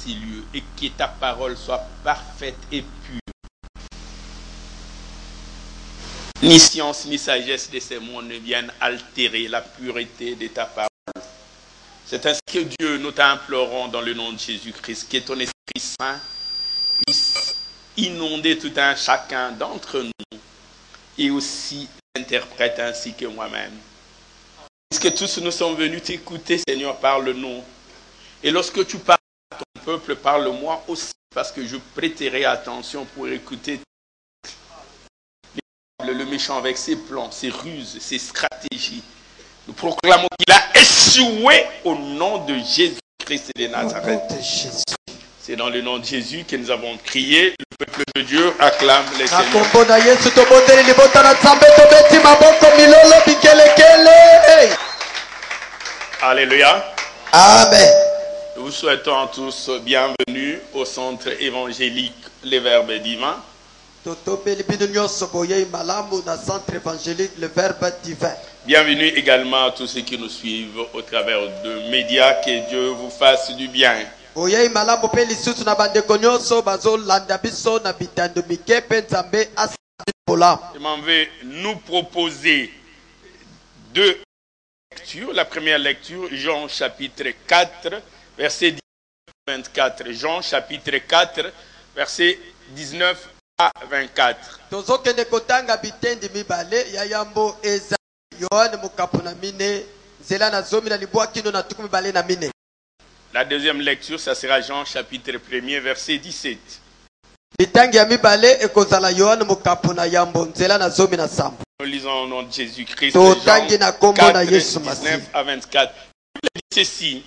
ces lieux et que ta parole soit parfaite et pure. Ni science ni sagesse de ces mondes ne viennent altérer la pureté de ta parole. C'est ainsi que Dieu, nous t'implorons dans le nom de Jésus-Christ, que ton Esprit Saint puisse inonder tout un chacun d'entre nous et aussi l'interprète ainsi que moi-même. Puisque tous nous sommes venus t'écouter, Seigneur, parle-nous. Et lorsque tu parles à ton peuple, parle-moi aussi, parce que je prêterai attention pour écouter le méchant avec ses plans, ses ruses, ses stratégies. Nous proclamons qu'il a échoué au nom de Jésus-Christ de Nazareth. C'est dans le nom de Jésus que nous avons crié. Le peuple de Dieu acclame les Seigneurs. Alléluia. Amen. Nous vous souhaitons tous bienvenue au centre évangélique Les Verbes Divins. Bienvenue également à tous ceux qui nous suivent au travers de médias. Que Dieu vous fasse du bien. Je m'en vais nous proposer deux lectures. La première lecture, Jean chapitre 4, verset 19-24. Jean chapitre 4, verset 19 à 24. La deuxième lecture, ça sera Jean chapitre 1er, verset 17. Nous lisons au nom de Jésus-Christ, Jean 4, 19 à 24. Il dit ceci.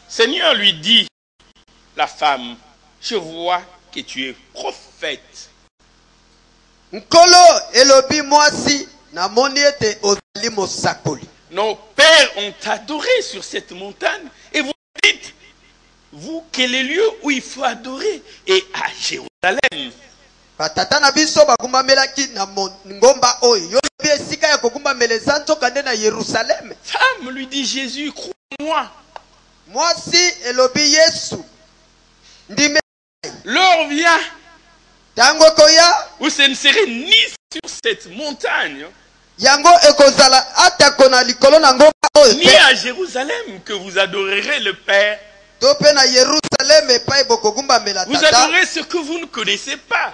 Seigneur lui dit, la femme, je vois que tu es prophète. Nos pères ont adoré sur cette montagne et vous dites, vous, quel est le lieu où il faut adorer? Et à Jérusalem. Femme, lui dit Jésus, crois-moi. L'heure vient où ce ne serait ni sur cette montagne ni à Jérusalem que vous adorerez le Père. Vous adorez ce que vous ne connaissez pas.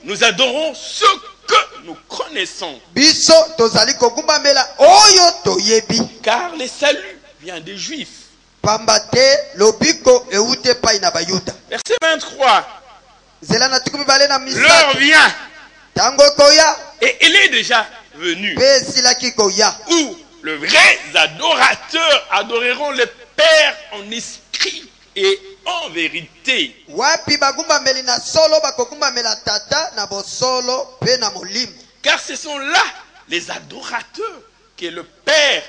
Nous adorons ce que nous connaissons. Car le salut vient des Juifs. Verset 23. L'heure vient. Et il est déjà venu. Où les vrais adorateurs adoreront le Père en esprit et en vérité. Car ce sont là les adorateurs que le Père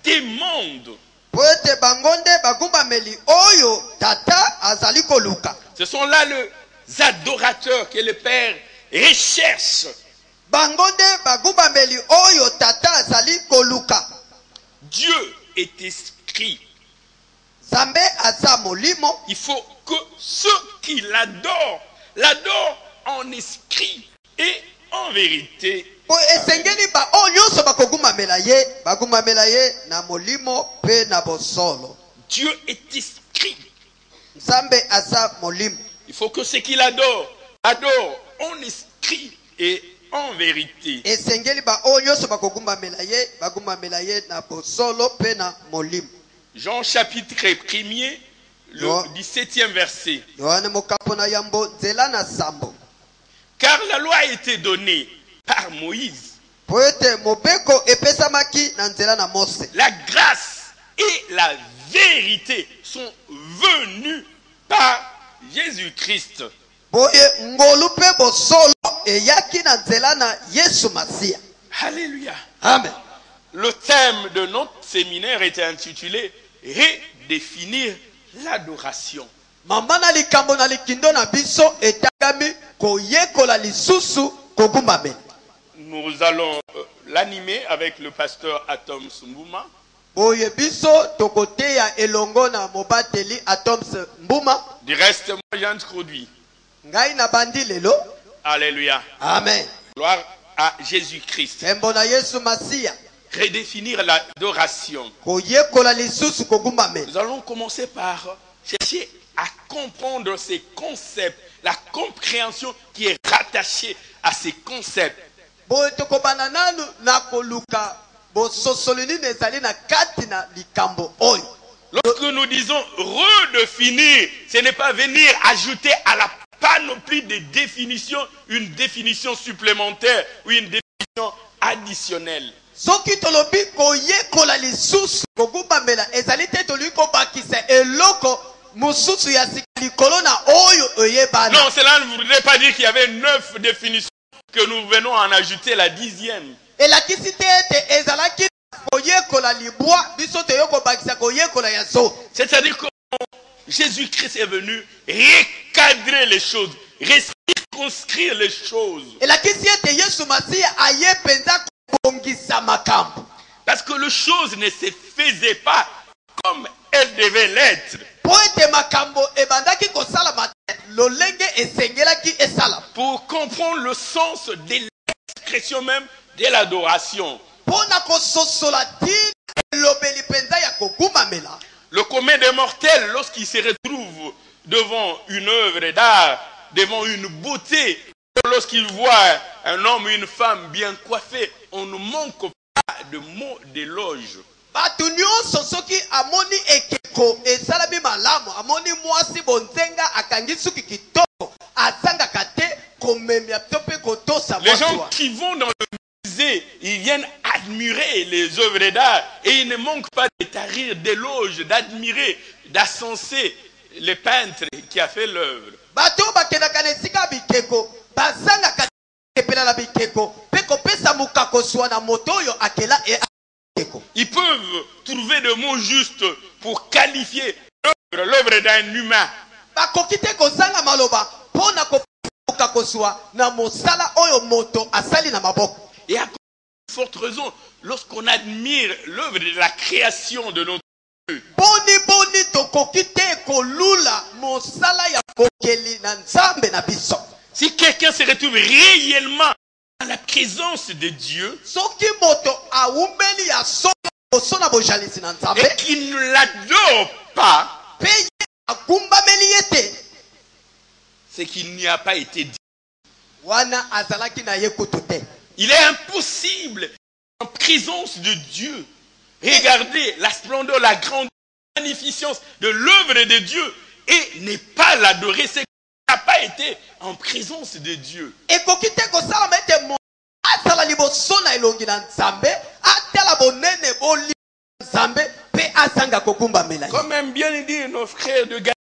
demande. Ce sont là les adorateurs que le Père recherche. Dieu est esprit. Il faut que ceux qui l'adorent en esprit et en vérité. Dieu est esprit. Il faut que ceux qui l'adorent en esprit et en vérité. Jean chapitre 1er, le 17e verset. Car la loi a été donnée par Moïse. La grâce et la vérité sont venues par Jésus-Christ. Alléluia. Amen. Le thème de notre séminaire était intitulé Redéfinir l'adoration. Nous allons l'animer avec le pasteur Atom Sumbuma. Boye biso tokote ya elongo na mobateli Atoms Mbuma. Du reste, moi j'introduis. Ngai na bandi lelo. Alléluia. Amen. Gloire à Jésus-Christ. Mbona Yesu Masia. Redéfinir l'adoration. Koyekola lisusu kogumba. Nous allons commencer par chercher à comprendre ces concepts, la compréhension qui est rattachée à ces concepts. Lorsque nous disons redéfinir, ce n'est pas venir ajouter à la panoplie des définitions une définition supplémentaire ou une définition additionnelle. Soki tolobi koyekola lisusu kogumamela ezali te toli kobakisa eloko mususu ya siklikolo na oyo oyebana. Non, cela ne voudrait pas dire qu'il y avait 9 définitions que nous venons en ajouter la 10e. Et la kisite ete ezalaki koyekola libwa biso te yoko bakisa koyekola ya so. C'est-à-dire que Jésus-Christ est venu recadrer les choses, circonscrire les choses. Et la kisite Yesu Masiya aye penza bongisa makambo. Parce que les choses ne se faisaient pas comme elles devaient l'être. Pour comprendre le sens de l'expression même de l'adoration. Le commun des mortels, lorsqu'il se retrouve devant une œuvre d'art, devant une beauté, lorsqu'il voit un homme ou une femme bien coiffés, on ne manque pas de mots d'éloge. Les gens qui vont dans le musée, ils viennent admirer les œuvres d'art et ils ne manquent pas de tarir d'éloges, d'admirer, d'ascenser le peintre qui a fait l'œuvre. Ils peuvent trouver des mots justes pour qualifier l'œuvre d'un humain. Et à forte raison, lorsqu'on admire l'œuvre de la création de notre Dieu, si quelqu'un se retrouve réellement dans la présence de Dieu et qu'il ne l'adore pas, c'est qu'il n'y a pas été dit. Il est impossible en présence de Dieu regarder la splendeur, la grandeur, la magnificence de l'œuvre de Dieu et ne pas l'adorer. C'est qu'il n'a pas été en présence de Dieu. Comme aiment bien dire nos frères de Galilée,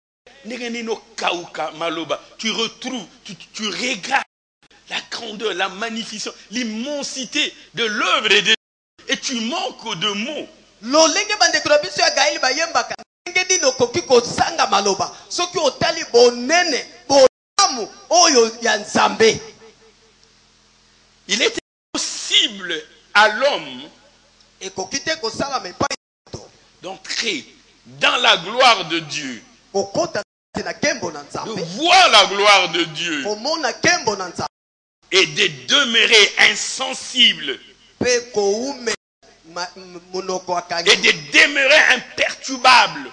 tu retrouves, tu regardes la grandeur, la magnificence, l'immensité de l'œuvre de Dieu et tu manques de mots. Il était possible à l'homme d'entrer dans la gloire de Dieu, de voir la gloire de Dieu et de demeurer insensible et de demeurer imperturbable.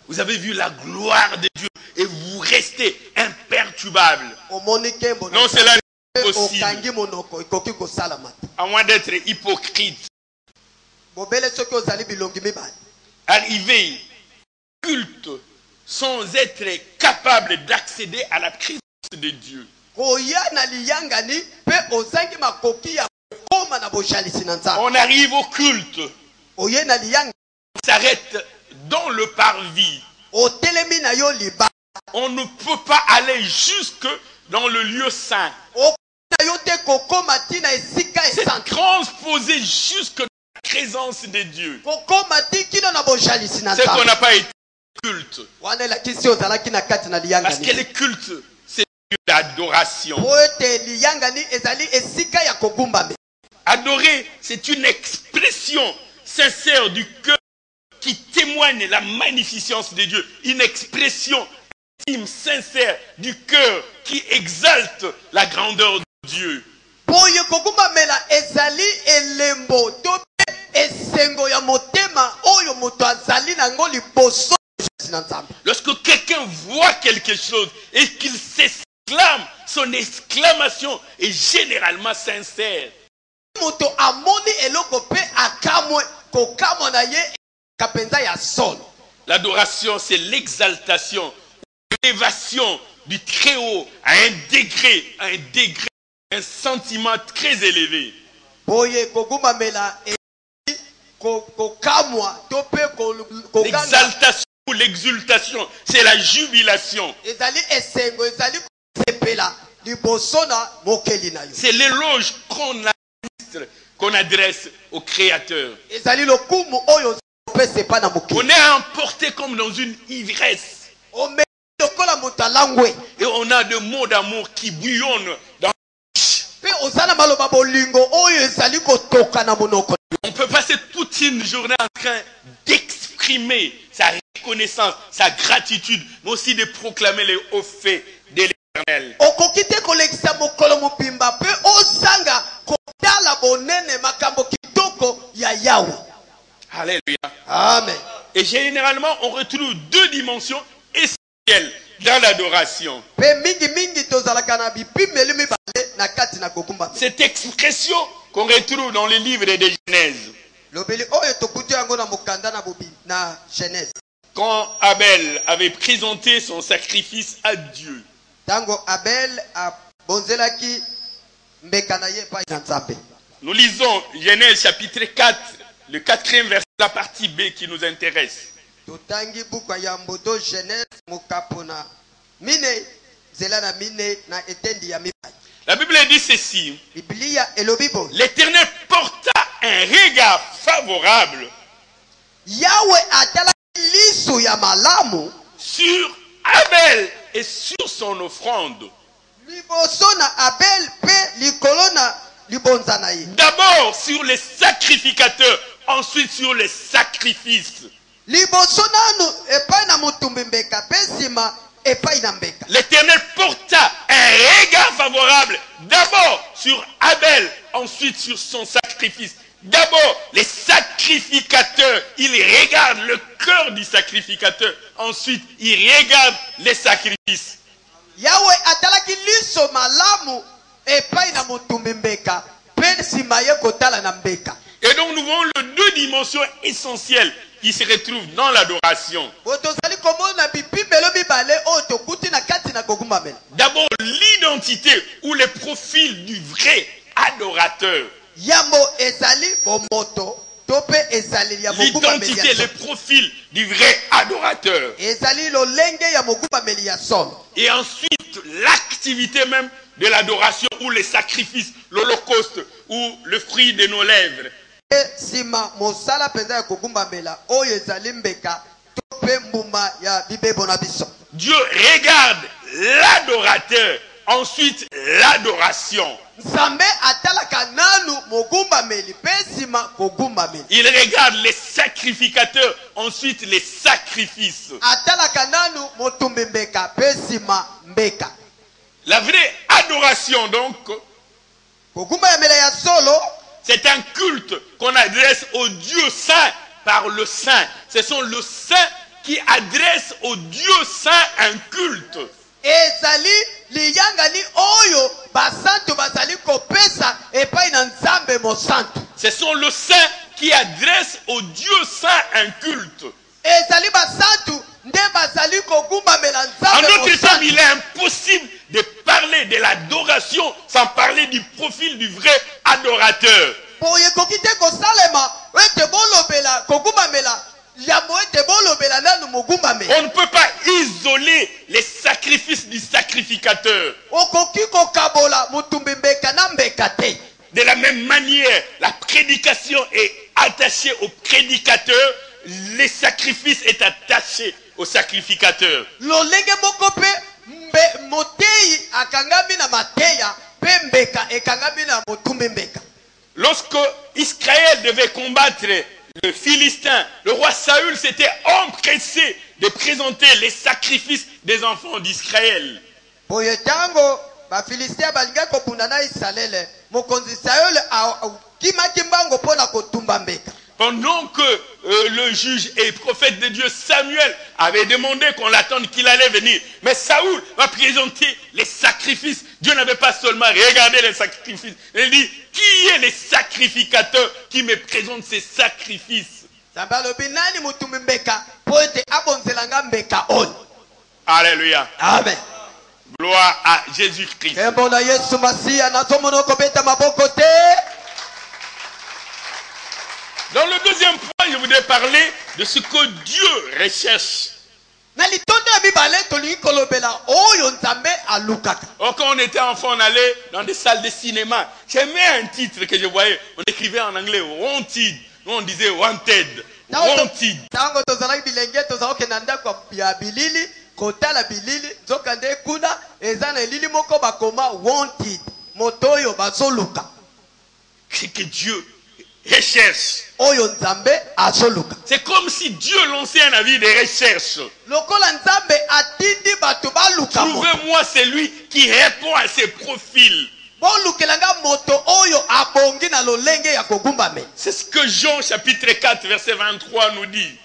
Vous avez vu la gloire de Dieu et vous restez imperturbable. Non, cela n'est pas possible. À moins d'être hypocrite. Arriver culte sans être capable d'accéder à la présence de Dieu. On arrive au culte. On s'arrête dans le parvis. On ne peut pas aller jusque dans le lieu saint. C'est transposer jusque dans la présence de Dieu. C'est qu'on n'a pas été culte. Parce que le culte, c'est l'adoration. Adorer, c'est une expression sincère du cœur qui témoigne la magnificence de Dieu. Une expression intime, sincère du cœur qui exalte la grandeur de Dieu. Boye kokumbamela ezali elembo to esengo ya motema oyo moto azali nango liboso na Nzambe. Lorsque quelqu'un voit quelque chose et qu'il s'exclame, son exclamation est généralement sincère. Moto amoni eloko pe akamwe kokamwa na ye kapenza ya solo. L'adoration, c'est l'exaltation, l'élévation du très haut à un degré, un sentiment très élevé. Boye kokumbamela kokamwa to pe kokanga. L'exaltation ou l'exultation, c'est la jubilation. Ezali esengo ezali sepela liboso na mokeli na yo. C'est l'éloge qu'on adresse au Créateur. Ezali lokumu oyo pese pa na mokeli. On est emporté comme dans une ivresse. Et on a des mots d'amour qui bouillonnent dans on peut passer toute une journée en train d'exprimer sa reconnaissance, sa gratitude, mais aussi de proclamer les hauts faits de l'Éternel. Alléluia. Amen. Et généralement, on retrouve deux dimensions essentielles dans l'adoration. Cette expression qu'on retrouve dans les livres de Genèse. Quand Abel avait présenté son sacrifice à Dieu. Nous lisons Genèse chapitre 4, le 4e verset, la partie B qui nous intéresse. La Bible dit ceci. L'Éternel porta un regard favorable sur Abel et sur son offrande. D'abord sur les sacrificateurs, ensuite sur les sacrifices. L'Éternel porta un regard favorable d'abord sur Abel, ensuite sur son sacrifice. D'abord les sacrificateurs, il regarde le cœur du sacrificateur, ensuite il regarde les sacrifices. Yahweh atalaki liso malamu epai na mutumbi mbeka pe simaye kotala na mbeka. Et donc nous voyons les deux dimensions essentielles qui se retrouvent dans l'adoration. D'abord l'identité ou le profil du vrai adorateur. L'identité, le profil du vrai adorateur. Et ensuite, l'activité même de l'adoration ou les sacrifices, l'holocauste ou le fruit de nos lèvres. Dieu regarde l'adorateur, ensuite l'adoration. Il regarde les sacrificateurs, ensuite les sacrifices. La vraie adoration donc, c'est un culte qu'on adresse au Dieu saint par le saint. Ce sont le saint qui adresse au Dieu saint un culte. Ce sont le saint qui adresse au Dieu saint un culte. En notre temps, il est impossible de parler de l'adoration sans parler du profil du vrai adorateur. On ne peut pas isoler les sacrifices du sacrificateur. De la même manière, la prédication est attachée au prédicateur, les sacrifices est attaché au sacrificateur. lorsque Israël devait combattre le Philistin, le roi Saül s'était empressé de présenter les sacrifices des enfants d'Israël. Pendant que le juge et prophète de Dieu Samuel avait demandé qu'on l'attende, qu'il allait venir. Mais Saül va présenter les sacrifices. Dieu n'avait pas seulement regardé les sacrifices. Il dit, qui est les sacrificateurs qui me présentent ces sacrifices? Alléluia. Amen. Gloire à Jésus-Christ. Dans le deuxième point, je voudrais parler de ce que Dieu recherche. Or, quand on était enfant, on allait dans des salles de cinéma. J'aimais un titre que je voyais. On écrivait en anglais Wanted. Nous, on disait Wanted. Wanted. C'est que Dieu recherche. C'est comme si Dieu lançait un avis de recherche. Trouvez-moi celui qui répond à ces profils. C'est ce que Jean chapitre 4 verset 23 nous dit.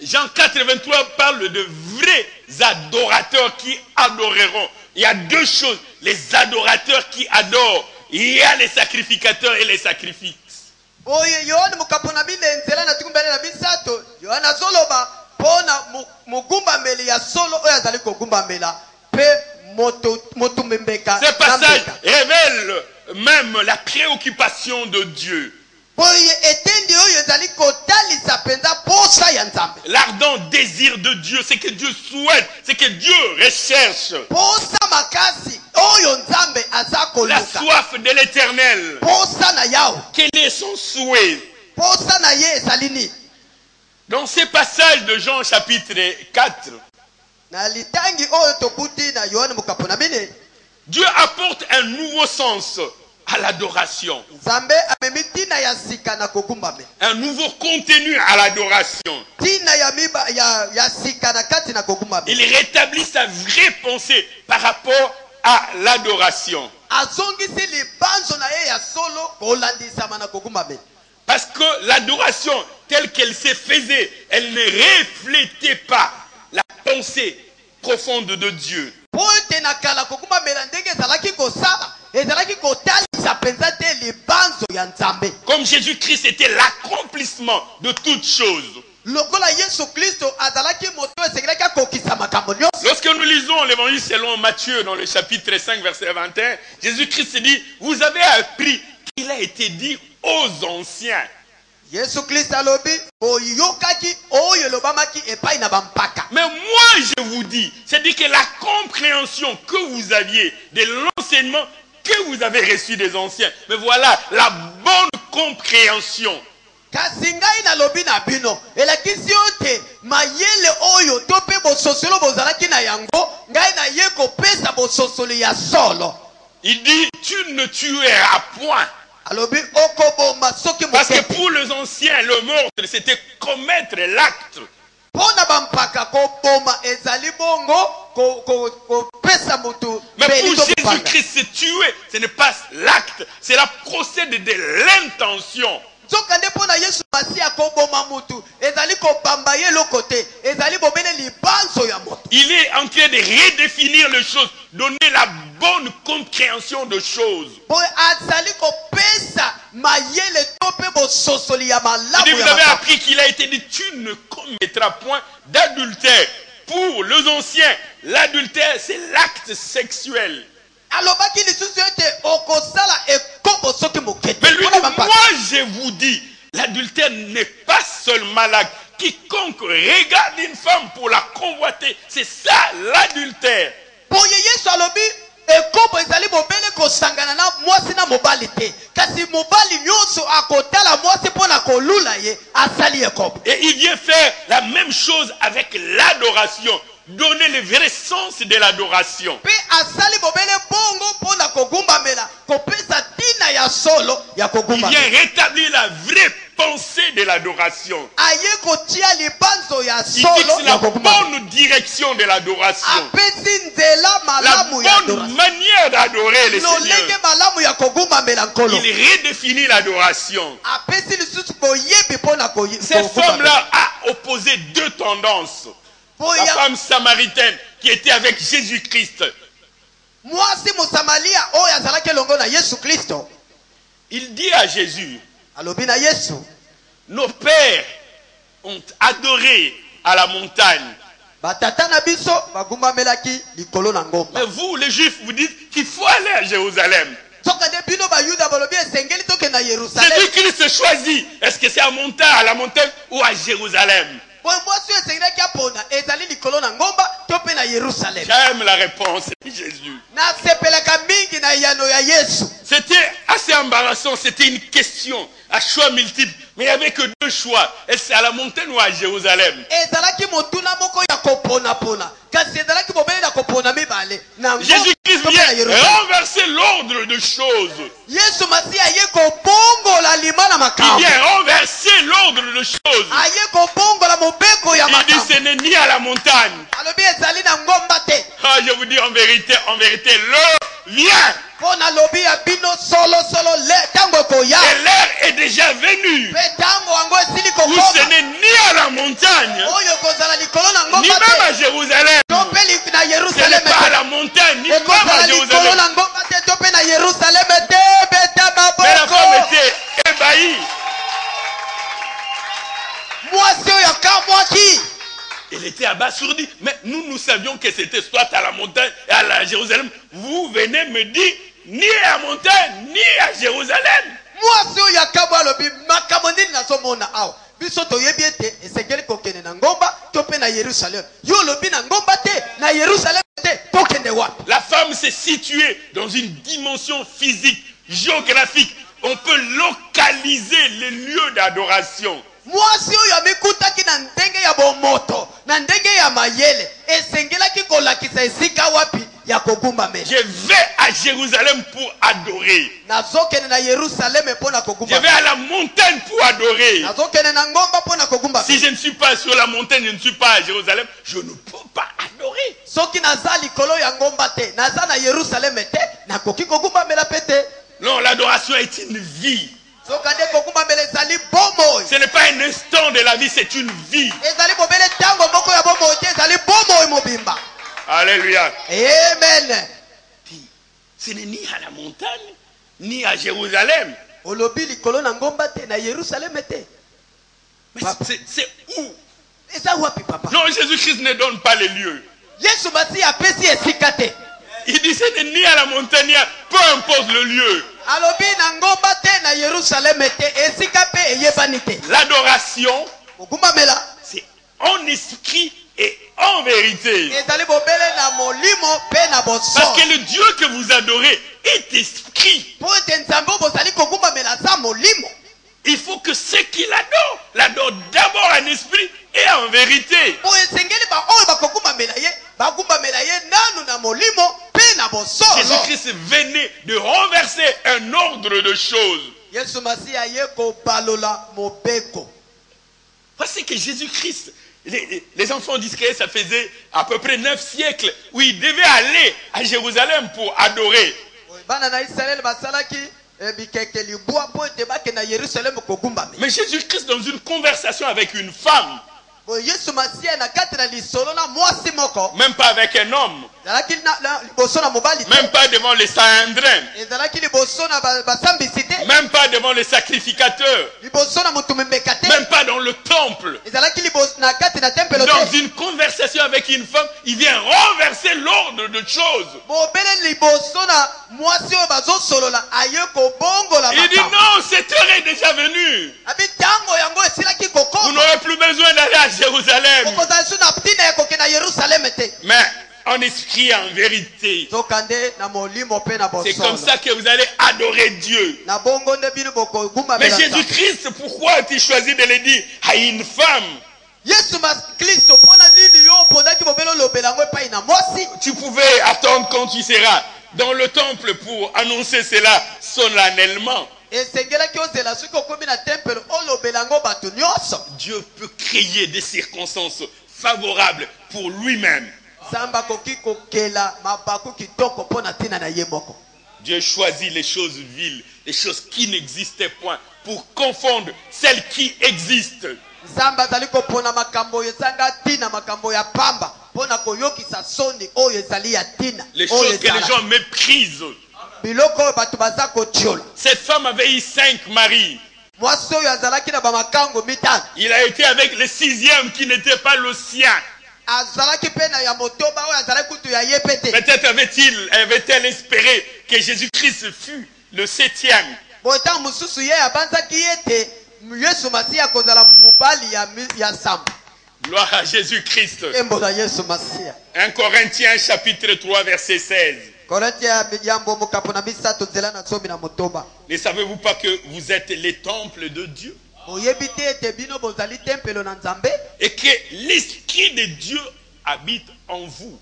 Jean 4 23 parle de vrais adorateurs qui adoreront. Il y a deux choses. Les adorateurs qui adorent. Il y a les sacrificateurs et les sacrifices. Ce passage révèle même la préoccupation de Dieu. L'ardent désir de Dieu, c'est que Dieu souhaite, c'est que Dieu recherche. La soif de l'Éternel. Quel est son souhait? Dans ces passages de Jean chapitre 4, Dieu apporte un nouveau sens à l'adoration. Un nouveau contenu à l'adoration. Il rétablit sa vraie pensée par rapport à l'adoration. Parce que l'adoration telle qu'elle se faisait, elle ne reflétait pas la pensée profonde de Dieu. Comme Jésus-Christ était l'accomplissement de toutes choses. Lorsque nous lisons l'évangile selon Matthieu dans le chapitre 5 verset 21, Jésus-Christ dit, vous avez appris qu'il a été dit aux anciens. Mais moi je vous dis, c'est-à-dire que la compréhension que vous aviez de l'enseignement que vous avez reçu des anciens, mais voilà la bonne compréhension. Il dit, tu ne tueras point. Parce que pour les anciens, le meurtre, c'était commettre l'acte. Mais pour Jésus-Christ, se tuer, ce n'est pas l'acte, c'est la procédure de l'intention. Il est en train de redéfinir les choses, donner la bonne compréhension de choses. Vous avez appris qu'il a été dit, tu ne commettras point d'adultère. Pour les anciens, l'adultère c'est l'acte sexuel. Mais lui dit, moi je vous dis, l'adultère n'est pas seulement l'acte. Quiconque regarde une femme pour la convoiter, c'est ça l'adultère. Et il vient faire la même chose avec l'adoration. donner le vrai sens de l'adoration. Pe asali bobele bongo pona kogumbamela kopesa tina ya solo ya Il kogumba. vient rétablir la vraie pensée de l'adoration. Aye kotia libanzo ya Il solo fixe la ya kogumba. bonne direction de l'adoration. Apesi nzela La malamu ya bonne adoration. manière d'adorer le Lolenge Seigneur. malamu ya kogumbamela nkolo. Il redéfinit l'adoration. Apesi lisusu boyebi pona Cette femme-là a opposé deux tendances. La femme samaritaine qui était avec Jésus-Christ. Mwasi musamalia oyo azalaki elongo na Yesu Kristo. Il dit à Jésus, Alobi na Yesu, nos pères ont adoré à la montagne. batata na biso bagumbamelaki likolo na ngomba. Mais vous, les Juifs, vous dites qu'il faut aller à Jérusalem. Soka de bino bayuda balobi esengeli toke na Yerusalem. Jésus-Christ choisit. Est-ce que c'est à la montagne ou à Jérusalem? Mwasi esengeli apona ezali likolo na ngomba tope na Yerusalem. J'aime la réponse de Jésus. Na sepelaka mingi na yano ya Yesu. C'était assez embarrassant, c'était une question à choix multiples. Mais il n'y avait que deux choix. Est-ce c'est à la montagne ou à Jérusalem? Ezalaki motuna moko ya kopona pona. Kasi ezalaki bobele na kopona mibale. Na ngomba Jésus-Christ tope na vient Yerusalem. renverser l'ordre de choses. Yesu Masiya aye kobongola lima na Il makambo. vient renverser l'ordre de choses. Aye kobongola mobeko ya Il dit makambo. ce n'est ni à la montagne. Alobi ezali na ngomba te. Ah, je vous dis en vérité, l'heure vient. Pona lobi ya bino solo le tango koya. Et l'heure est déjà venue. Pe tango ango esili Où ce kokoma. n'est ni à la montagne, Oyo kozala likolo na ni ngomba même à te. Jérusalem. Tope na Ce Yerusalem n'est pas à te. la montagne, ni même Ekozala à likolo Jérusalem. na ngomba te tope na Yerusalem te. Beta Mais la femme maboko. était ébahie. Mwasi oyo akamwaki. Elle était abasourdie. Mais nous savions que c'était soit à la montagne et à la Jérusalem. Vous venez me dire, ni à la montagne, ni à Jérusalem. Mwasi oyo akamwa lobi makambo nini nazomona awa. Biso toyebi ete esengeli kokende na ngomba tope na Yerusalem. Yo lobi na ngomba te na Yerusalem te tokende wapi? La femme s'est située dans une dimension physique, géographique. On peut localiser les lieux d'adoration. Mwasi oyo amikutaki na ndenge ya bomoto na ndenge ya mayele esengelaki kolakisa esika wapi ya kogumbamela. Je vais à Jérusalem pour adorer. Nazokende na Yerusalem pona Je kogumbamela. vais à la montagne pour adorer. Nazokende na ngomba pona kogumbamela. Si je ne suis pas sur la montagne, je ne suis pas à Jérusalem, je ne peux pas adorer. Soki naza likolo ya ngomba te naza na Yerusalem te nakoki kogumbamela pete. Non, l'adoration est une vie. Sokande kogumbamela ezali bomoy. Ce n'est pas un instant de la vie, c'est une vie. Ezali bobele tango moko ya bomoy te ezali bomoy mobimba. Alléluia. Amen. Ce n'est ni à la montagne, ni à Jérusalem. Olobi likolo na ngomba te na Yerusalem te. Mais c'est où? Eza wapi papa? Non, Jésus-Christ ne donne pas les lieux. Yesu Masiya apesi esika te. Il dit ce n'est ni à la montagne, peu importe le lieu. Alobi na ngomba te na Yerusalem te esika pe eyebani te. L'adoration, Kogumbamela c'est en esprit et en vérité. ezali bobele na molimo pe na boso. Parce que le Dieu que vous adorez est esprit. Po ete nzambe bozali kogumbamela za molimo. Il faut que ceux qui l'adorent d'abord en esprit et en vérité. Po esengeli ba oyo bakogumbamela ye bagumbamela ye nanu na molimo pe na boso. Jésus-Christ venait de renverser un ordre de choses. Yesu Masiya ye kobalola mobeko. Parce que Jésus-Christ, les enfants d'Israël, ça faisait à peu près 9 siècles où ils devaient aller à Jérusalem pour adorer. Bana na Israel basalaki bikeke libwa po ete bake na Yerusalem kogumbamela. Mais Jésus-Christ, dans une conversation avec une femme, Yesu Masiya na kati na lisolo na mwasi moko. même pas avec un homme, Ezalaki na liboso na mobali te. même pas devant les Sanhédrins, Ezalaki liboso na basambisi te. même pas devant les sacrificateurs, Liboso na mutu membeka te. même pas dans le temple. Ezalaki liboso na kati na temple Dans te. une conversation avec une femme, il vient renverser l'ordre de choses. Bobele liboso na mwasi oyo bazosolola aye kobongola Il dit makambo. non, cette heure est déjà venue. Abi tango yango esilaki Vous kokoma. n'aurez plus besoin d'aller à Jérusalem. Okozala su na ntina ya kokende na Yerusalem te. Mais en esprit et en vérité. Tokande na molimo pe na C'est bosolo. comme ça que vous allez adorer Dieu. Na bongo nde bino bokogumbamela Mais Nzambe. Jésus-Christ, pourquoi as-tu choisi de le dire à une femme? Yesu Kristo pona nini yo Tu pouvais attendre quand tu seras dans le temple pour annoncer cela solennellement. Dieu peut créer des circonstances favorables pour lui-même. Dieu choisit les choses viles, les choses qui n'existaient point, pour confondre celles qui existent. Les choses que les gens méprisent. Cette femme avait eu 5 maris. Il a été avec le 6e qui n'était pas le sien. Peut-être avait-elle espéré que Jésus-Christ fût le 7e. Gloire à Jésus-Christ. 1 Corinthiens chapitre 3 verset 16. Ne savez-vous pas que vous êtes les temples de Dieu? Et que l'Esprit de Dieu habite en vous.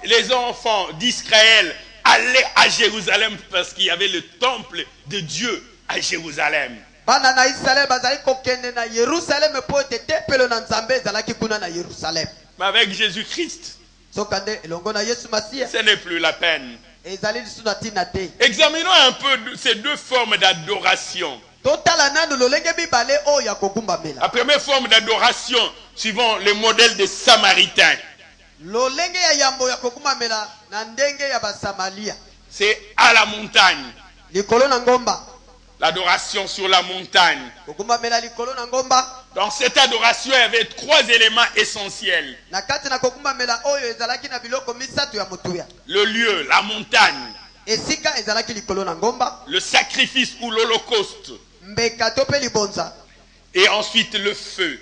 Les enfants d'Israël allaient à Jérusalem parce qu'il y avait le temple de Dieu à Jérusalem. Mais avec Jésus-Christ, ce n'est plus la peine. Examinons un peu ces deux formes d'adoration. La première forme d'adoration, suivant le modèle des Samaritains, c'est à la montagne. L'adoration sur la montagne. Dans cette adoration, il y avait 3 éléments essentiels. Le lieu, la montagne. Le sacrifice ou l'holocauste. Et ensuite le feu.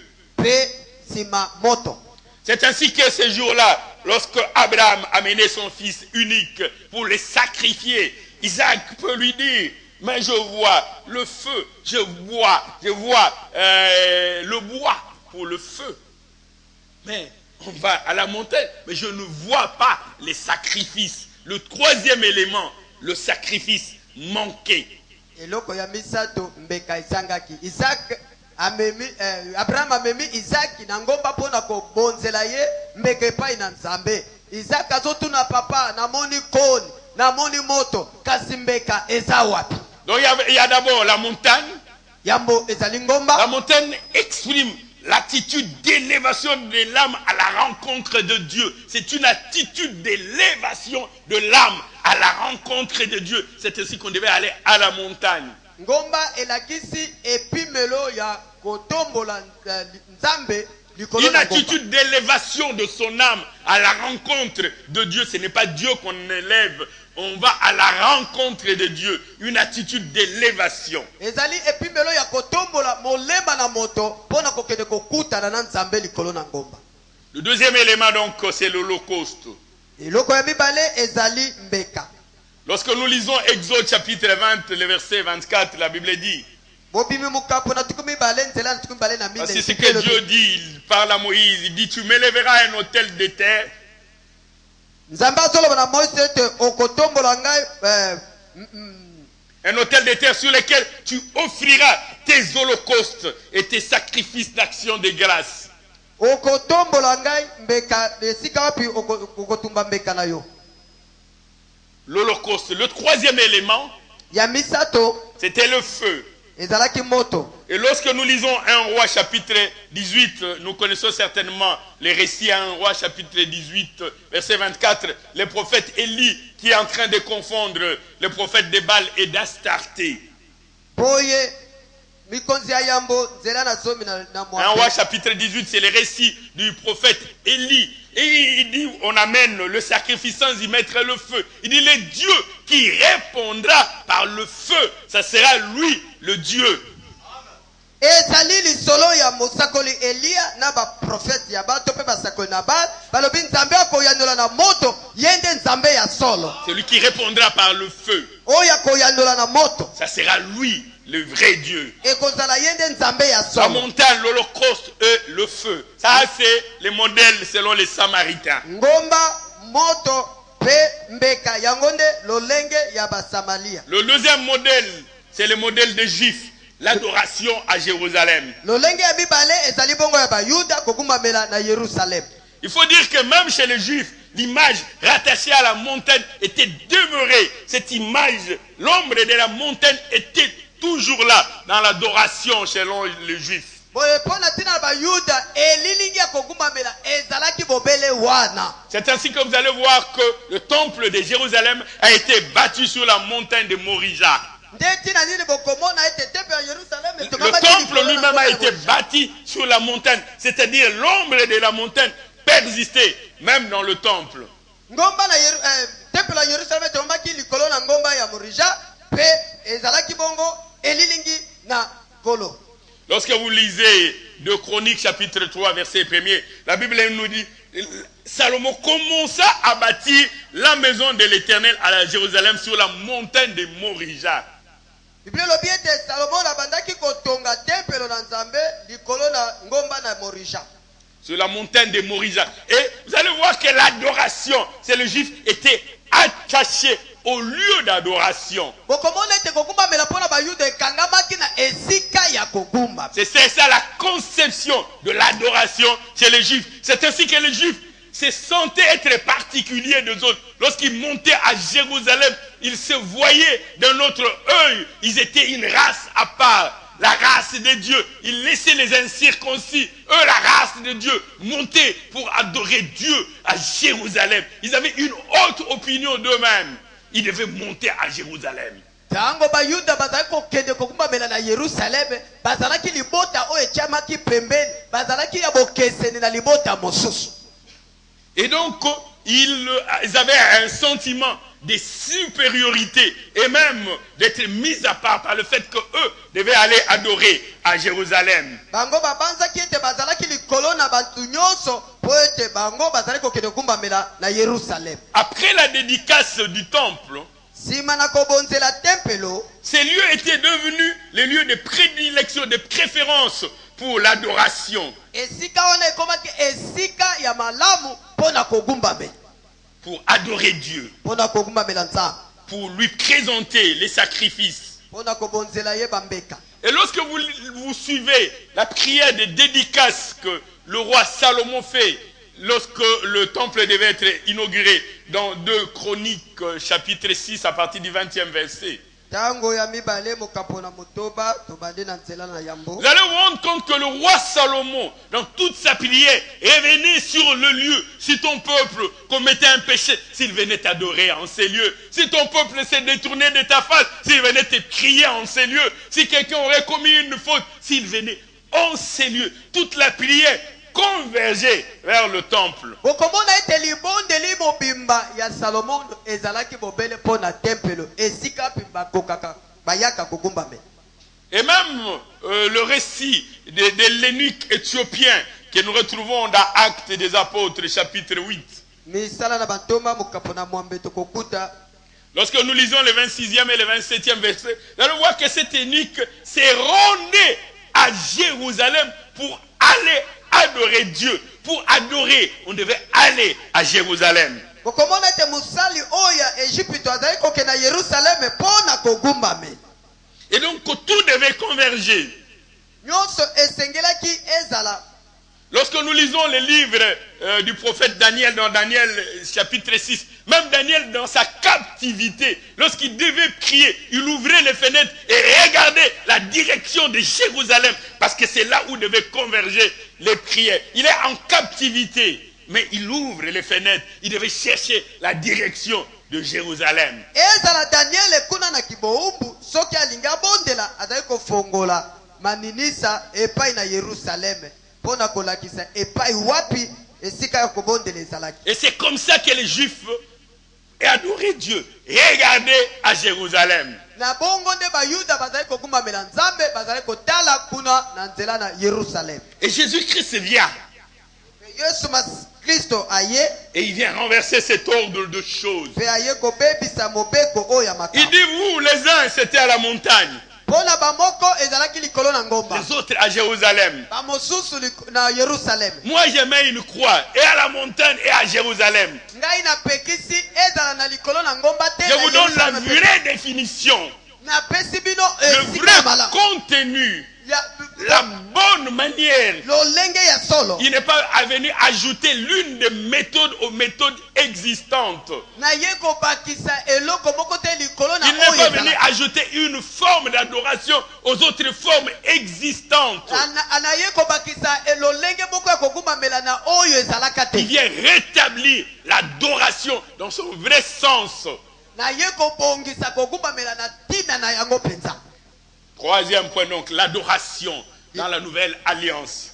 C'est ainsi que ce jour-là, lorsque Abraham amenait son fils unique pour le sacrifier, Isaac peut lui dire: mais je vois le feu, je vois le bois pour le feu. Mais on va à la montagne, mais je ne vois pas les sacrifices. Le 3e élément, le sacrifice manqué. Abraham amemi Isaac nangomba pona ko bonzela ye mbeke pa ina nzambe. Isaac azotuna papa namoni koni namoni moto kasimbeka eza wapi. Donc il y a d'abord la montagne. Yambo ezali ngomba. La montagne exprime l'attitude d'élévation de l'âme à la rencontre de Dieu. C'est une attitude d'élévation de l'âme à la rencontre de Dieu. C'est ainsi qu'on devait aller à la montagne. Ngomba elakisi epimelo ya kotombola nzambe. Une attitude d'élévation de son âme à la rencontre de Dieu. Ce n'est pas Dieu qu'on élève. On va à la rencontre de Dieu. Une attitude d'élévation. Le deuxième élément donc, c'est l'holocauste. Lorsque nous lisons Exode chapitre 20, le verset 24, la Bible dit: c'est ce que Dieu dit, il parle à Moïse, il dit: tu m'élèveras un autel de terre. Un autel de terre sur lequel tu offriras tes holocaustes et tes sacrifices d'action de grâce. L'holocauste, le 3e élément, c'était le feu. Et lorsque nous lisons 1 Roi chapitre 18, nous connaissons certainement les récits 1 Roi chapitre 18, verset 24, le prophète Élie qui est en train de confondre le prophète de Baal et d'Astarté. 1 Roi chapitre 18, c'est le récit du prophète Élie. Et il dit, on amène le sacrifice sans y mettre le feu. Il dit, le Dieu qui répondra par le feu, ça sera lui, le Dieu. C'est lui qui répondra par le feu. Ça sera lui, le vrai Dieu. ekozala ye nde nzambe ya La solo. montagne, l'holocauste et le feu. Ça, c'est les modèles selon les Samaritains. Ngomba, moto, pe mbeka yango nde lolenge ya basamaria. Le deuxième modèle, c'est le modèle des Juifs. L'adoration à Jérusalem. Lolenge ya mibale ezali bongo ya bayuda kokumbamela na Yerusalem. Il faut dire que même chez les Juifs, l'image rattachée à la montagne était demeurée. Cette image, l'ombre de la montagne était toujours là dans l'adoration selon les Juifs. C'est ainsi que vous allez voir que le temple de Jérusalem a été bâti sur la montagne de Morija. Le temple lui-même a été bâti sur la montagne, c'est-à-dire l'ombre de la montagne persister même dans le temple. Lorsque vous lisez 2 Chroniques chapitre 3 verset 1er, la Bible nous dit Salomon commença à bâtir la maison de l'Éternel à Jérusalem sur la montagne de Morija. Sur la montagne de Morija. Et vous allez voir que l'adoration, c'est le juif, était attaché au lieu d'adoration. C'est ça la conception de l'adoration chez les juifs. C'est ainsi que les juifs se sentaient être particuliers des autres. Lorsqu'ils montaient à Jérusalem, ils se voyaient d'un autre œil. Ils étaient une race à part. La race de Dieu. Ils laissaient les incirconcis, eux la race de Dieu, monter pour adorer Dieu à Jérusalem. Ils avaient une haute opinion d'eux-mêmes. Ils devaient monter à Jérusalem. Et donc, ils avaient un sentiment de supériorité et même d'être mis à part par le fait qu'eux devaient aller adorer à Jérusalem. Après la dédicace du temple, ces lieux étaient devenus les lieux de prédilection, de préférence pour l'adoration. Pour adorer Dieu. Pour lui présenter les sacrifices. Et lorsque vous suivez la prière de dédicace que le roi Salomon fait lorsque le temple devait être inauguré dans 2 Chroniques chapitre 6 à partir du 20e verset. Vous allez vous rendre compte que le roi Salomon, dans toute sa prière, revenait sur le lieu. Si ton peuple commettait un péché, s'il venait t'adorer en ces lieux. Si ton peuple s'est détourné de ta face, s'il venait te prier en ces lieux. Si quelqu'un aurait commis une faute, s'il venait en ces lieux. Toute la prière converger vers le temple. Et même le récit de l'eunuque éthiopien que nous retrouvons dans Actes des Apôtres chapitre 8. Lorsque nous lisons le 26e et le 27e verset, nous allons voir que cet eunuque s'est rendu à Jérusalem pour aller adorer Dieu. Pour adorer, on devait aller à Jérusalem. Et donc tout devait converger. Lorsque nous lisons les livres du prophète Daniel dans Daniel chapitre 6, même Daniel dans sa captivité, lorsqu'il devait prier, il ouvrait les fenêtres et regardait la direction de Jérusalem, parce que c'est là où devaient converger les prières. Il est en captivité, mais il ouvre les fenêtres, il devait chercher la direction de Jérusalem. Et c'est comme ça que les Juifs adoraient Dieu. Regardaient à Jérusalem. Et Jésus-Christ vient. Et il vient renverser cet ordre de choses. Il dit, vous les uns, c'était à la montagne. Pona bamoko ezalaki likolo na ngomba. Les autres à Jérusalem. Bamosusu na Yerusalem. Moi je mets une croix et à la montagne et à Jérusalem. Ngai na pekisi ezala na likolo na ngomba te. Je vous donne la vraie définition. Na pesi bino Le vrai contenu. La bonne manière. Il n'est pas venu ajouter l'une des méthodes aux méthodes existantes. Il n'est pas venu ajouter une forme d'adoration aux autres formes existantes. Il vient rétablir l'adoration dans son vrai sens. Troisième point donc, l'adoration dans la nouvelle alliance.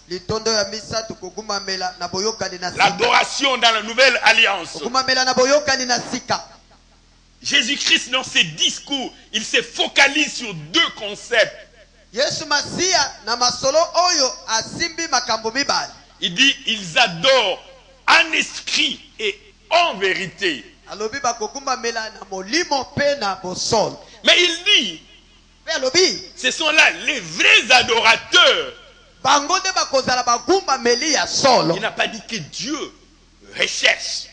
L'adoration dans la nouvelle alliance. Jésus-Christ dans ses discours, il se focalise sur deux concepts. Il dit, ils adorent en esprit et en vérité. Mais il dit, ce sont là les vrais adorateurs. Il n'a pas dit que Dieu recherche.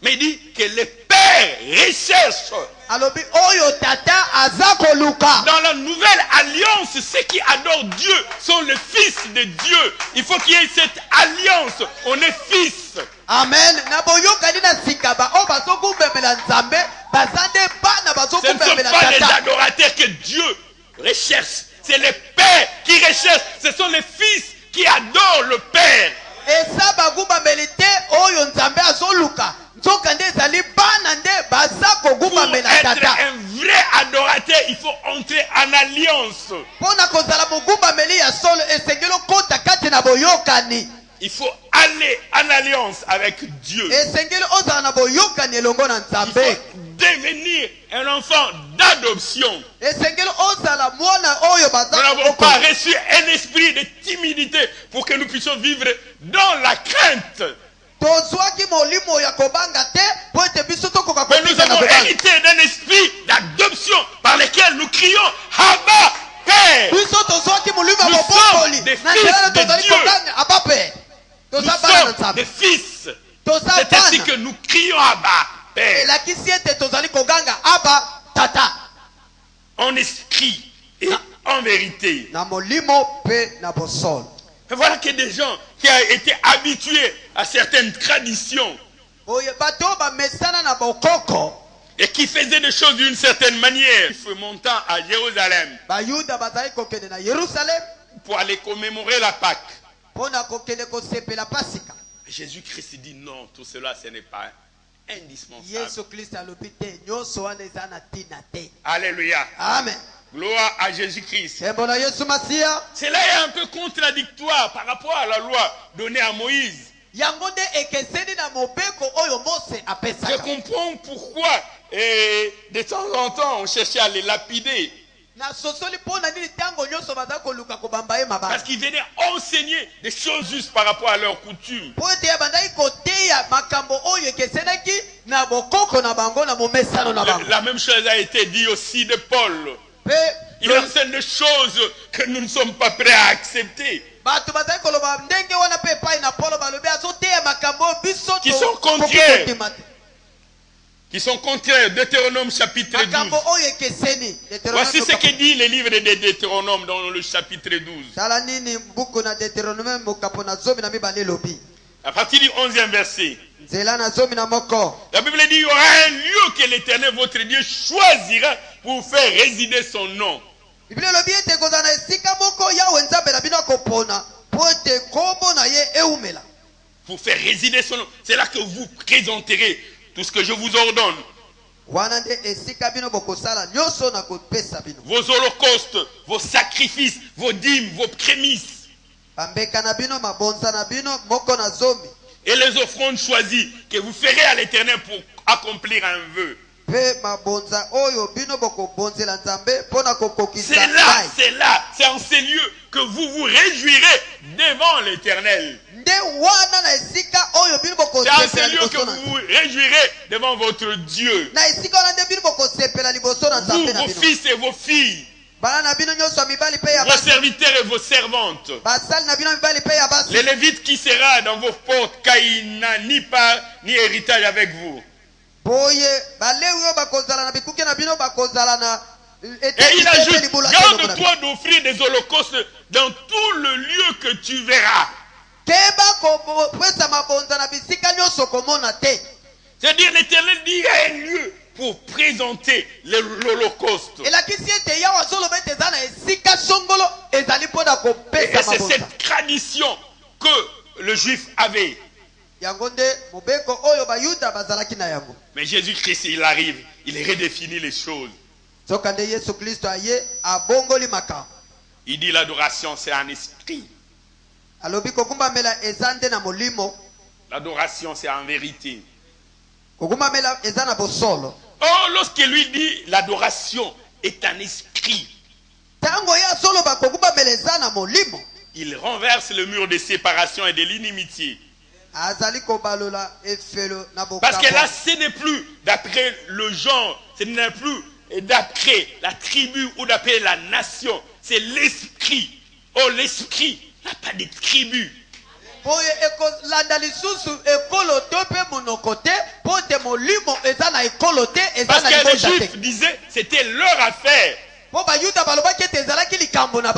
Mais il dit que le Père recherche. Dans la nouvelle alliance, ceux qui adorent Dieu sont les fils de Dieu. Il faut qu'il y ait cette alliance. On est fils. Amen. Ce ne sont pas les adorateurs que Dieu recherche. C'est le Père qui recherche. Ce sont les fils qui adorent le Père. Pour être un vrai adorateur, il faut entrer en alliance. Il faut aller en alliance avec Dieu. Il faut devenir un enfant d'adoption. Nous n'avons pas reçu un esprit de timidité pour que nous puissions vivre dans la crainte. Mais nous avons hérité d'un esprit d'adoption par lequel nous crions Abba Père. Nous sommes des fils de Dieu. Nous sommes des fils. C'est ainsi que nous crions Abba Père. En esprit et en vérité. Et voilà que des gens qui ont été habitués à certaines traditions et qui faisaient des choses d'une certaine manière, montant à Jérusalem pour aller commémorer la Pâque. Jésus-Christ dit non, tout cela ce n'est pas indispensable. Alléluia. Amen. Gloire à Jésus-Christ. Cela est un peu contradictoire par rapport à la loi donnée à Moïse. Je comprends pourquoi de temps en temps on cherchait à les lapider. Parce qu'ils venaient enseigner des choses justes par rapport à leurs coutumes. La même chose a été dit aussi de Paul. Il enseigne des choses que nous ne sommes pas prêts à accepter. Qui sont contraires. Deutéronome chapitre 12. Voici ce que dit le livre de Deutéronome dans le chapitre 12. À partir du 11e verset. La Bible dit, il y aura un lieu que l'Éternel votre Dieu choisira pour faire résider son nom. Pour faire résider son nom. C'est là que vous présenterez tout ce que je vous ordonne. Vos holocaustes, vos sacrifices, vos dîmes, vos prémices. Et les offrandes choisies que vous ferez à l'Éternel pour accomplir un vœu. C'est en ces lieux que vous vous réjouirez devant l'Éternel. C'est en ce lieu que vous vous réjouirez devant votre Dieu. Vous, vos fils et vos filles, vos serviteurs et vos servantes, les Lévites qui sera dans vos portes, car il n'a ni part ni héritage avec vous. Et il ajoute, garde-toi d'offrir des holocaustes dans tout le lieu que tu verras. C'est-à-dire l'Éternel dit, il y a un lieu pour présenter l'holocauste. Et c'est cette tradition que le juif avait. Mais Jésus-Christ, il arrive, il redéfinit les choses. Il dit l'adoration c'est un esprit. L'adoration c'est en vérité. Or lorsque lui dit l'adoration est un esprit, il renverse le mur de séparation et de l'inimitié. Parce que là ce n'est plus d'après le genre, ce n'est plus d'après la tribu ou d'après la nation, c'est l'esprit. Oh, l'esprit n'a pas de tribu. Parce que les Juifs disaient c'était leur affaire.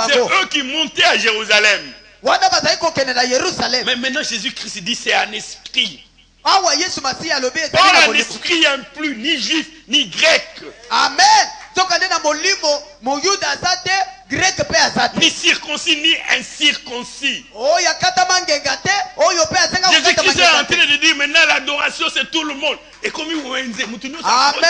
C'est eux qui montaient à Jérusalem. Mais maintenant Jésus-Christ dit c'est un esprit. Or un esprit inclut ni juif ni grec. Amen. Ni circoncis ni incirconcis. Jésus-Christ est en train de dire maintenant l'adoration c'est tout le monde. Et comme il Amen.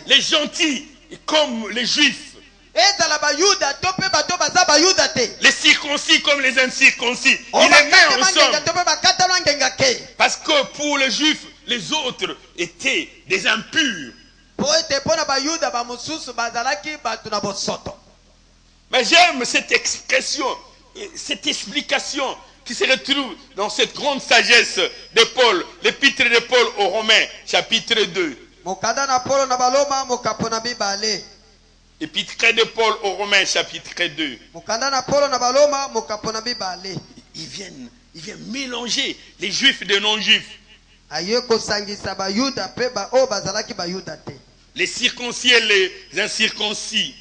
les gentils comme les juifs. Les circoncis comme les incirconcis. Il les met ensemble. Parce que pour les juifs, les autres étaient des impurs. Mais j'aime cette expression, cette explication qui se retrouve dans cette grande sagesse de Paul, l'épître de Paul aux Romains, chapitre 2. Épître de Paul aux Romains, chapitre 2. Il vient mélanger les juifs et les non-juifs. Les circoncis et les incirconcis.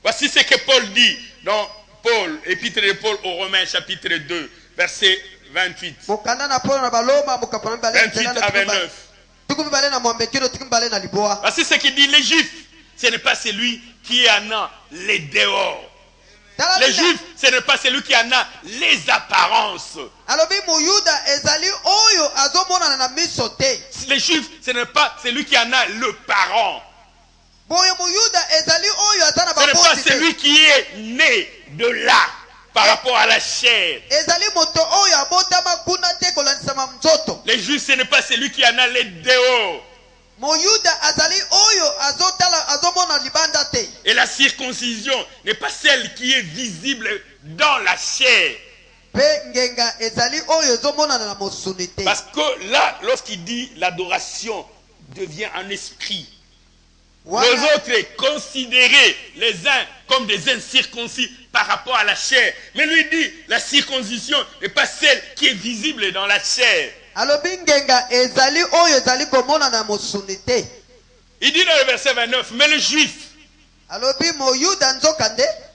Voici ce que Paul dit dans Paul, épître de Paul aux Romains, chapitre 2, verset 28. 28 à 29. Voici ce qu'il dit, les juifs, ce n'est pas celui qui en a les dehors. Les juifs, ce n'est pas celui qui en a les apparences. Les juifs, ce n'est pas celui qui en a le parent. Ce n'est pas celui qui est né de là par rapport à la chair. Les juifs, ce n'est pas celui qui en a les dehors. Et la circoncision n'est pas celle qui est visible dans la chair. Parce que là, lorsqu'il dit l'adoration devient un esprit, les autres considéraient les uns comme des incirconcis par rapport à la chair. Mais lui dit, la circoncision n'est pas celle qui est visible dans la chair. Il dit dans le verset 29, mais le juif,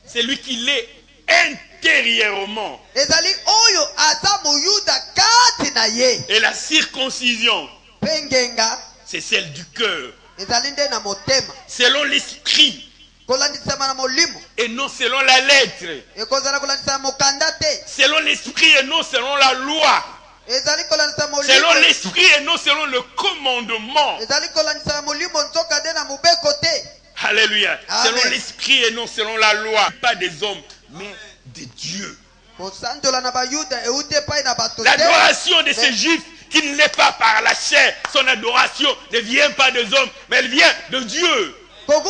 c'est lui qui l'est intérieurement. Et la circoncision, c'est celle du cœur. Selon l'esprit. Et non selon la lettre. Selon l'esprit et non selon la loi. Selon l'esprit et non selon le commandement. Alléluia. Selon l'esprit et non selon la loi. Pas des hommes, mais de Dieu. L'adoration de ces juifs qui ne l'est pas par la chair. Son adoration ne vient pas des hommes, mais elle vient de Dieu. Oh,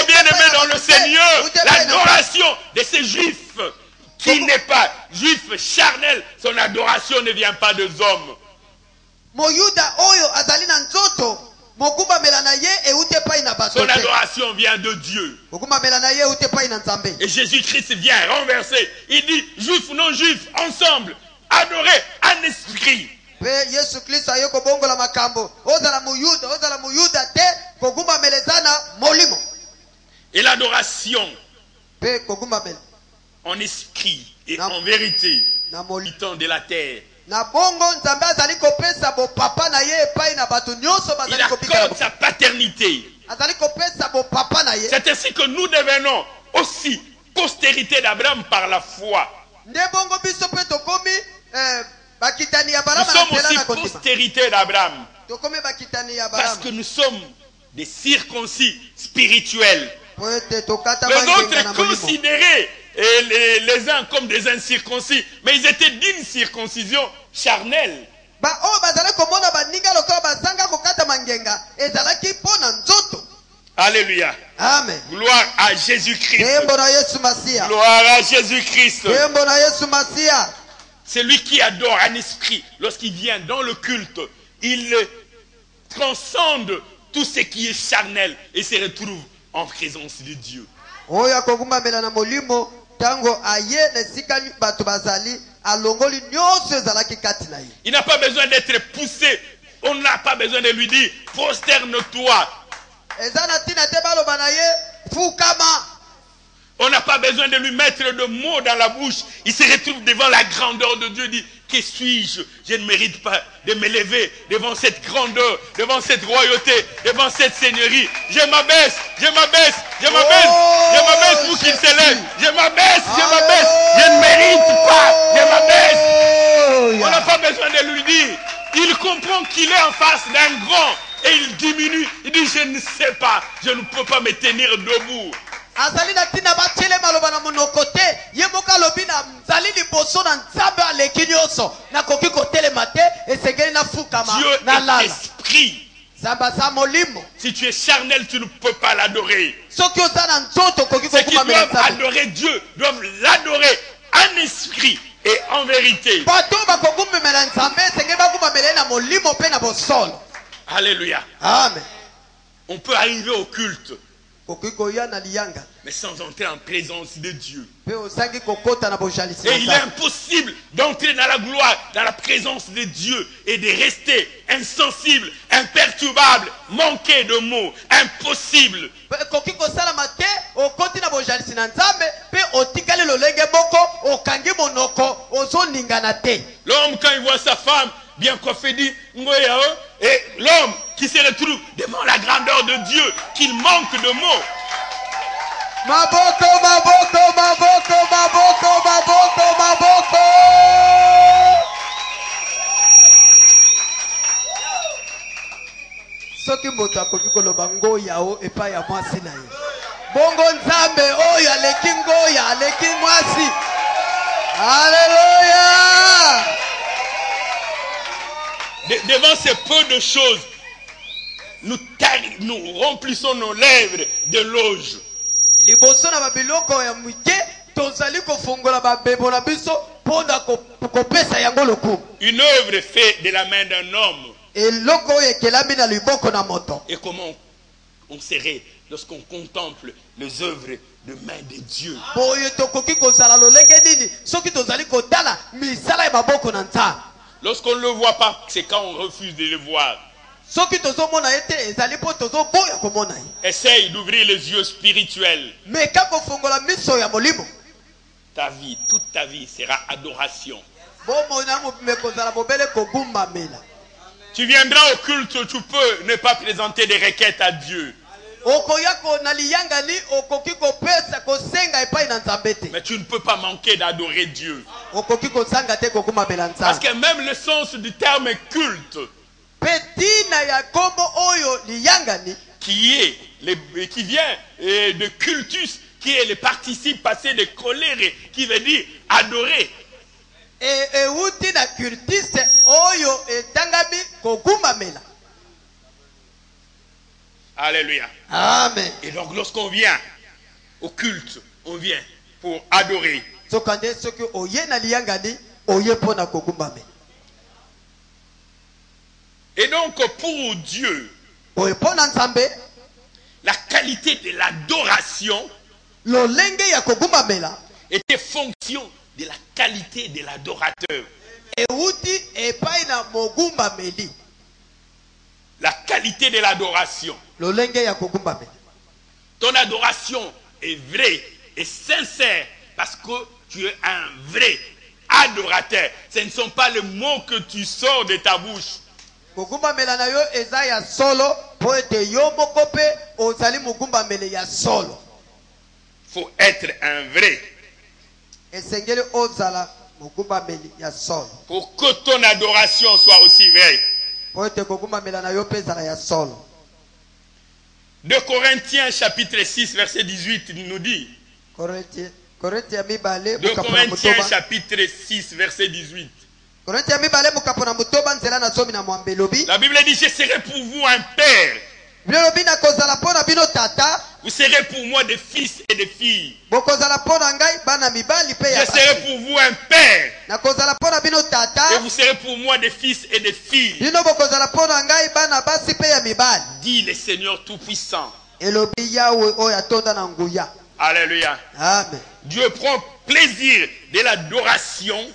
bien-aimé dans le Seigneur, l'adoration de ces juifs qui n'est pas juif charnel, son adoration ne vient pas des hommes. Son adoration vient de Dieu. Et Jésus-Christ vient renverser. Il dit, juifs, non juifs, ensemble, adorez en esprit. Et l'adoration en esprit et en vérité, habitant de la terre. Il accorde sa paternité. C'est ainsi que nous devenons aussi postérité d'Abraham par la foi. Nous sommes aussi postérité d'Abraham parce que nous sommes des circoncis spirituels. Les autres considéraient les uns comme des incirconcis, mais ils étaient d'une circoncision charnelle. Alléluia. Amen. Gloire à Jésus-Christ. Gloire à Jésus-Christ. C'est lui qui adore un esprit. Lorsqu'il vient dans le culte, il transcende tout ce qui est charnel et se retrouve en présence de Dieu. Il n'a pas besoin d'être poussé. On n'a pas besoin de lui dire prosterne-toi. On n'a pas besoin de lui mettre de mots dans la bouche. Il se retrouve devant la grandeur de Dieu. Il dit, que suis-je? Je ne mérite pas de me lever devant cette grandeur, devant cette royauté, devant cette seigneurie. Je m'abaisse, je m'abaisse, je m'abaisse, je m'abaisse pour qu'il se lève. Je m'abaisse, je m'abaisse. Je ne mérite pas, je m'abaisse. On n'a pas besoin de lui dire. Il comprend qu'il est en face d'un grand et il diminue. Il dit, je ne sais pas, je ne peux pas me tenir debout. Dieu est esprit. Si tu es charnel, tu ne peux pas l'adorer. Ceux qui doivent adorer Dieu doivent l'adorer en esprit et en vérité. Alléluia. Amen. On peut arriver au culte, mais sans entrer en présence de Dieu. Et il est impossible d'entrer dans la gloire, dans la présence de Dieu et de rester insensible, imperturbable, manquer de mots. Impossible. L'homme, quand il voit sa femme bien coiffée, dit Ngoyao, et l'homme qui se retrouve devant la grandeur de Dieu, qu'il manque de mots. Maboko, maboko, maboko, maboko, maboko, maboko. Soki moto akoki koloba ngoyao epai ya mwasi na ye. Bongo nzambe oyo aleki ngoya, aleki mwasi. Alléluia. Devant ces peu de choses, nous remplissons nos lèvres de loges. Une œuvre faite de la main d'un homme. Et comment on serait lorsqu'on contemple les œuvres de main de Dieu? Lorsqu'on ne le voit pas, c'est quand on refuse de le voir. Essaye d'ouvrir les yeux spirituels. Ta vie, toute ta vie sera adoration. Tu viendras au culte, tu peux ne pas présenter des requêtes à Dieu. Mais tu ne peux pas manquer d'adorer Dieu. Parce que même le sens du terme culte, qui vient de cultus, qui est le participe passé de colère, qui veut dire adorer. euti na cultiste oyo etangami kogumbamela. Alléluia. Amen. Et donc lorsqu'on vient au culte, on vient pour adorer. Sokande soki oye na liangani oye pona kogumbamela. Et donc pour Dieu, oye pona nzambe, la qualité de l'adoration lolenge ya kogumbamela était fonction de la qualité de l'adorateur. euti epai na mogumbameli. La qualité de l'adoration. Lolenge ya kogumbamela. Ton adoration est vraie et sincère parce que tu es un vrai adorateur. Ce ne sont pas les mots que tu sors de ta bouche. Kogumbamela na yo eza ya solo po ete yo moko pe ozali mogumbamele ya solo. Faut être un vrai. Esengeli ozala mogumbameli ya solo. Pour que ton adoration soit aussi vraie. Po ete kogumbamela na yo pe ezala ya solo. 2 Corinthiens chapitre 6 verset 18 nous dit. 2 Corinthiens chapitre 6 verset 18. La Bible dit, je serai pour vous un père. Vous serez pour moi des fils et des filles. Je serai pour vous un père. Et vous serez pour moi des fils et des filles. Dit le Seigneur Tout-Puissant. Alléluia. Amen. Dieu prend plaisir de l'adoration.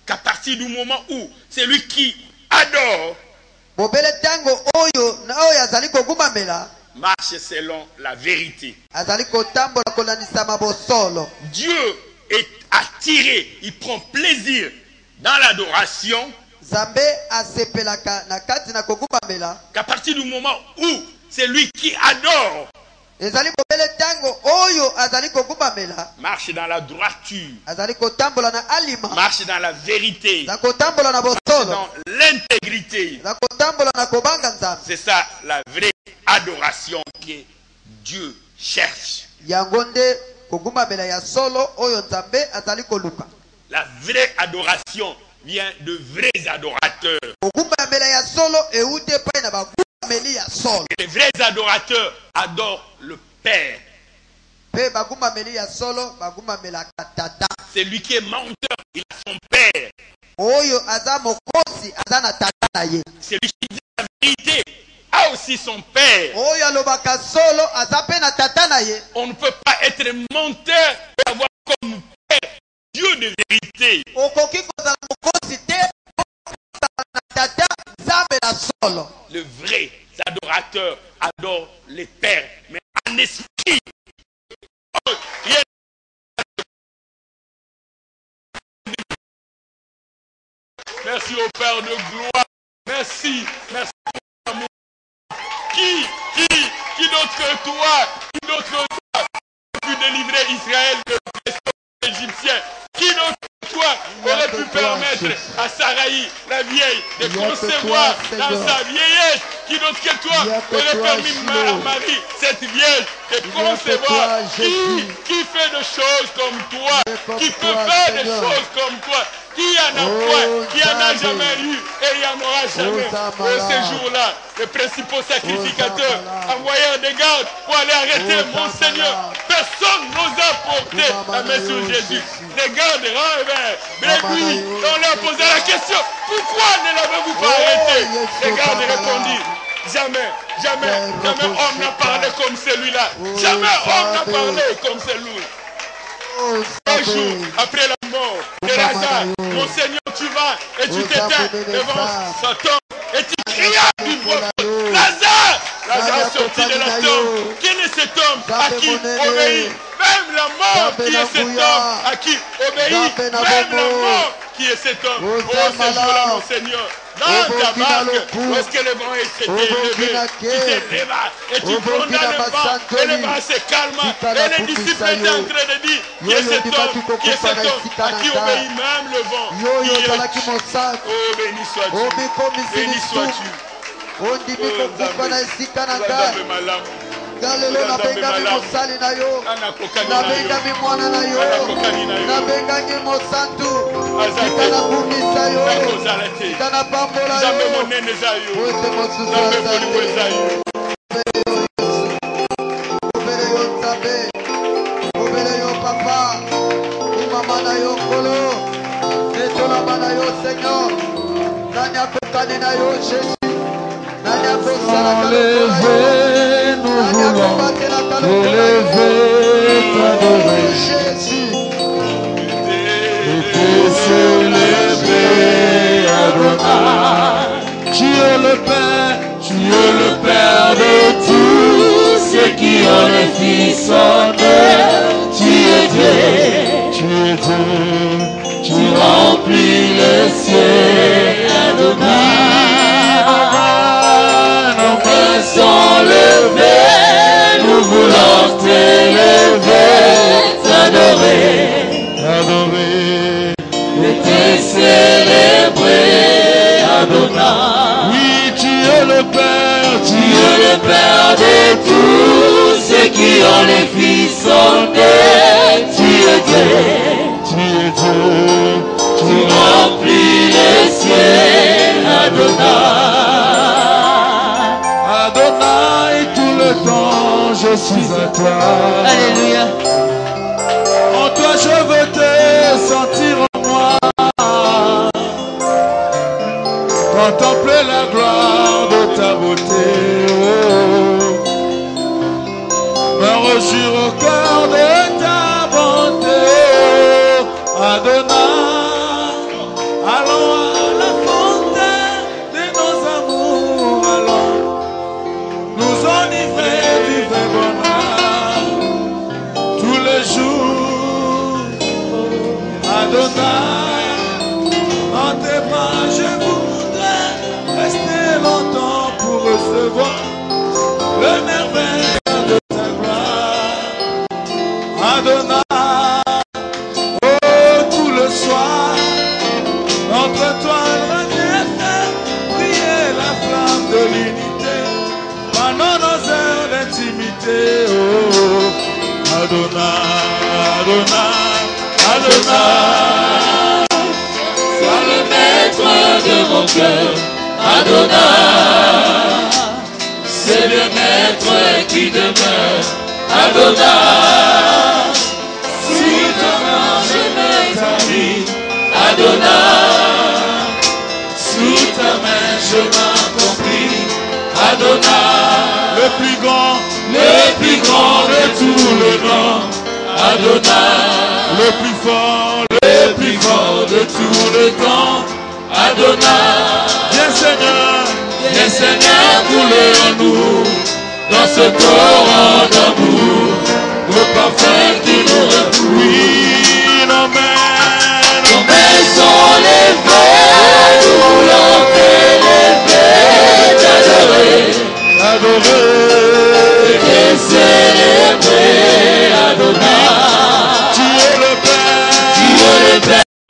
Qu'à partir du moment où c'est lui qui adore, marche selon la vérité. Dieu est attiré, il prend plaisir dans l'adoration. Qu'à partir du moment où c'est lui qui adore, marche dans la droiture, marche dans la vérité, marche dans l'intégrité. C'est ça la vraie adoration que Dieu cherche. La vraie adoration vient de vrais adorateurs. Les vrais adorateurs adorent le Père. C'est lui qui est menteur, il a son Père. C'est lui qui dit la vérité, a aussi son Père. On ne peut pas être menteur et avoir comme Père Dieu de vérité. Le vrai adorateur adore les pères, mais en esprit. Merci au Père de gloire. Merci, merci pour l'amour. Qui d'autre que toi, qui d'autre que toi a pu délivrer Israël de l'Égyptien? Qui d'autre que toi aurait pu permettre à Saraï, la vieille, de concevoir dans sa vieillesse? Qui d'autre que toi aurait permis à Marie, cette vieille, de concevoir? Qui fait des choses comme toi? Qui peut faire des choses comme toi? Qui en a point, qui en a jamais eu et il n'y en aura jamais. Ce jour-là, les principaux sacrificateurs envoyèrent des gardes pour aller arrêter mon Seigneur. Personne n'osa porter la main sur Jésus. Les gardes revèrent. Mais lui, on leur posait la question, pourquoi ne l'avez-vous pas arrêté? Les gardes répondirent, jamais homme n'a parlé comme celui-là. Jamais homme n'a parlé comme celui-là. Un jour, après la mort de Lazare, mon Seigneur, tu vas et tu t'éteins devant sa tombe et tu crias d'une voix forte, Lazare! Lazare sorti de la tombe. Quel est cet homme à qui obéit même la mort? Qui est cet homme à qui obéit même la mort? Qui est cet homme? Oh, ce jour-là, mon Seigneur, dans ta barque, où est-ce que le vent était élevé? Tu t'élèves et tu prends dans le vent et le vent se calme. Et les disciples étaient en train de dire, qui est cet homme? Qui est cet homme à qui obéit même le vent? Qui est-tu? Oh, béni sois-tu. Béni sois-tu. Oh, Nzambe malamu. Galelo na benga mi mosali na yo. Na benga mi mwana na yo. Na benga mi mosantu. Kana bumisa yo. Kana pambola yo. Ote mosusu azali. Obele yo nzabe. Obele yo papa. Umama na yo kolo. Netola bana yo Seigneur. Nani akokane na yo Jésus. Nani akosala Enlever, nous voulons élever, t'adorer Jésus. Et te célébrer, Adonai. Tu es le Père de tous ceux qui ont le Fils en eux. Tu es Dieu, tu remplis le ciel, Adonai. Nos mains sont levées, nous voulons t'élever, t'adorer, et te célébrer, Adonai. Oui, tu es le Père de tous ceux qui ont les Fils en eux. Tu es Dieu, tu remplis le ciel, Adonai. Adonai, tout le temps, je suis à toi. Alléluia. En toi, je veux te sentir en moi. Contempler la gloire de ta beauté. Me réjouir au cœur de ta bonté. Adonai, allons à la fontaine de nos amours. Allons nous enivrer du vrai bonheur tous les jours. Adonai, dans tes bras je voudrais rester longtemps pour recevoir le merveille de ta gloire. Adonai, oh tout le soir, entre toi et le revient briller la flamme de l'unité. Pendant nos heures d'intimité, oh, Adonai, Adonai, Adonai, sois le maître de mon cœur, Adonai, c'est le maître qui demeure, Adonai, sous ta main je m'établis, Adonai, sous ta main je m'accomplis, Adonai, le plus grand de tout le nom, Adonai, le plus fort de tout le temps, Adonai, viens Seigneur, couler en nous, dans ce torrent d'amour.